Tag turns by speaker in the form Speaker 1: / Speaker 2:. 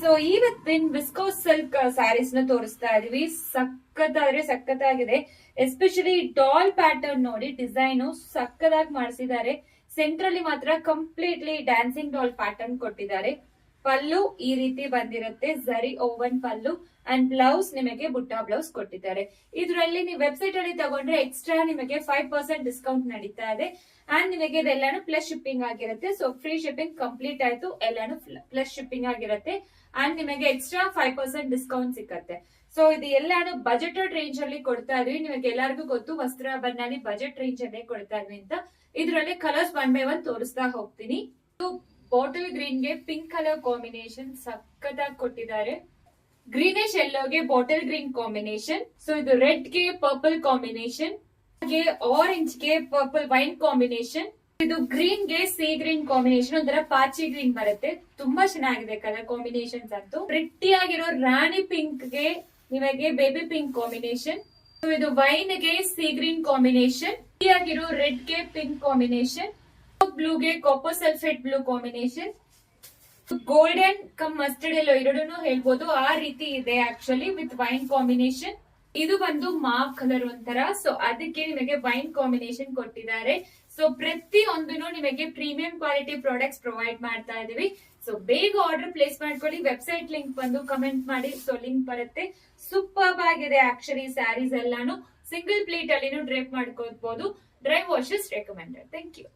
Speaker 1: So ಇವತ್ತಿನ viscose silk saris ನ ತೋರಿಸ್ತಾ ಇದೀವಿ. ಸಖತ್ತಾಗಿದೆ. ಎಸ್ಪೆಷಲಿ ಡಾಲ್ ಪ್ಯಾಟರ್ನ್ ನೋಡಿ, ಡಿಸೈನ್ ಸಕ್ಕದಾಗಿ ಮಾಡಿಸಿದ್ದಾರೆ. ಸೆಂಟ್ರಲ್ಲಿ ಮಾತ್ರ ಕಂಪ್ಲೀಟ್ಲಿ ಡ್ಯಾನ್ಸಿಂಗ್ ಡಾಲ್ ಪ್ಯಾಟರ್ನ್ ಕೊಟ್ಟಿದ್ದಾರೆ. ಪಲ್ಲು ಈ ರೀತಿ ಬಂದಿರುತ್ತೆ, ಝರಿ ಓವನ್ ಪಲ್ಲು ಅಂಡ್ ಬ್ಲೌಸ್ ನಿಮಗೆ ಬುಟ್ಟ ಬ್ಲೌಸ್ ಕೊಟ್ಟಿದ್ದಾರೆ. ಇದರಲ್ಲಿ ನೀವು ವೆಬ್ಸೈಟ್ ಅಲ್ಲಿ ತಗೊಂಡ್ರೆ ಎಕ್ಸ್ಟ್ರಾ ನಿಮಗೆ 5% ಡಿಸ್ಕೌಂಟ್ ನಡೀತಾ ಇದೆ. ಅಂಡ್ ನಿಮಗೆ ಇದೆಲ್ಲಾನು ಪ್ಲಸ್ ಶಿಪ್ಪಿಂಗ್ ಆಗಿರುತ್ತೆ. ಸೊ ಫ್ರೀ ಶಿಪ್ಪಿಂಗ್ ಕಂಪ್ಲೀಟ್ ಆಯ್ತು, ಎಲ್ಲಾನು ಪ್ಲಸ್ ಶಿಪ್ಪಿಂಗ್ ಆಗಿರುತ್ತೆ. ಅಂಡ್ ನಿಮಗೆ ಎಕ್ಸ್ಟ್ರಾ 5% ಡಿಸ್ಕೌಂಟ್ ಸಿಕ್ಕತ್ತೆ. ಸೊ ಇದು ಎಲ್ಲಾನು ಬಜೆಟೆಡ್ ರೇಂಜ್ ಅಲ್ಲಿ ಕೊಡ್ತಾ ಇದೀವಿ. ನಿಮಗೆ ಎಲ್ಲರಿಗೂ ಗೊತ್ತು ವಸ್ತ್ರ ಬನ್ನಾಲಿ ಬಜೆಟ್ ರೇಂಜ್ ಅಲ್ಲೇ ಕೊಡ್ತಾ ಇದ್ವಿ ಅಂತ. ಇದರಲ್ಲಿ ಕಲರ್ಸ್ 1 by 1 ತೋರಿಸ್ತಾ ಹೋಗ್ತೀನಿ. ಬಾಟಲ್ ಗ್ರೀನ್ ಗೆ ಪಿಂಕ್ ಕಲರ್ ಕಾಂಬಿನೇಷನ್ ಸಖತ್ತಾಗಿ ಕೊಟ್ಟಿದ್ದಾರೆ. ಗ್ರೀನಿಶ್ ಯೆಲ್ಲೋಗೆ ಬಾಟಲ್ ಗ್ರೀನ್ ಕಾಂಬಿನೇಷನ್. ಸೊ ಇದು ರೆಡ್ ಗೆ ಪರ್ಪಲ್ ಕಾಂಬಿನೇಷನ್, ಆರೆಂಜ್ ಗೆ ಪರ್ಪಲ್ ವೈನ್ ಕಾಂಬಿನೇಷನ್. ಇದು ಗ್ರೀನ್ ಗೆ ಸೀ ಗ್ರೀನ್ ಕಾಂಬಿನೇಷನ್, ಒಂಥರ ಪಾಚಿ ಗ್ರೀನ್ ಬರುತ್ತೆ. ತುಂಬಾ ಚೆನ್ನಾಗಿದೆ ಕಲರ್ ಕಾಂಬಿನೇಷನ್ಸ್ ಅಂತೂ. ಪ್ರಿಟ್ಟಿ ಆಗಿರೋ ರಾಣಿ ಪಿಂಕ್ ಗೆ ನಿಮಗೆ ಬೇಬಿ ಪಿಂಕ್ ಕಾಂಬಿನೇಷನ್. ಇದು ವೈನ್ ಗೆ ಸೀ ಗ್ರೀನ್ ಕಾಂಬಿನೇಷನ್, ಆಗಿರೋ ರೆಡ್ ಗೆ ಪಿಂಕ್ ಕಾಂಬಿನೇಷನ್, ಬ್ಲೂ ಗೆ copper sulphate blue combination, golden come mustard ಎಲ್ಲೋ ಎರಡೂ ಹೇಳ್ಬೋದು. ಆ ರೀತಿ ಇದೆ ಆಕ್ಚುಲಿ ವಿತ್ ವೈನ್ ಕಾಂಬಿನೇಷನ್. ಇದು ಬಂದು ಮಾವ್ ಕಲರ್ ಒಂಥರ. ಸೊ ಅದಕ್ಕೆ ನಿಮಗೆ ವೈನ್ ಕಾಂಬಿನೇಷನ್ ಕೊಟ್ಟಿದ್ದಾರೆ. ಸೊ ಪ್ರತಿಯೊಂದನ್ನು ನಿಮಗೆ ಪ್ರೀಮಿಯಂ ಕ್ವಾಲಿಟಿ ಪ್ರಾಡಕ್ಟ್ಸ್ ಪ್ರೊವೈಡ್ ಮಾಡ್ತಾ ಇದೀವಿ. ಸೊ ಬೇಗ ಆರ್ಡರ್ ಪ್ಲೇಸ್ ಮಾಡ್ಕೊಳ್ಳಿ. ವೆಬ್ಸೈಟ್ ಲಿಂಕ್ ಬಂದು ಕಮೆಂಟ್ ಮಾಡಿ, ಸೊ ಲಿಂಕ್ ಬರುತ್ತೆ. ಸೂಪರ್ ಆಗಿದೆ ಆಕ್ಚುಲಿ ಸ್ಯಾರೀಸ್ ಎಲ್ಲಾನು. ಸಿಂಗಲ್ ಪ್ಲೇಟ್ ಅಲ್ಲಿ ಡ್ರೈಪ್ ಮಾಡ್ಕೋಬಹುದು. Dry washes recommended. Thank you.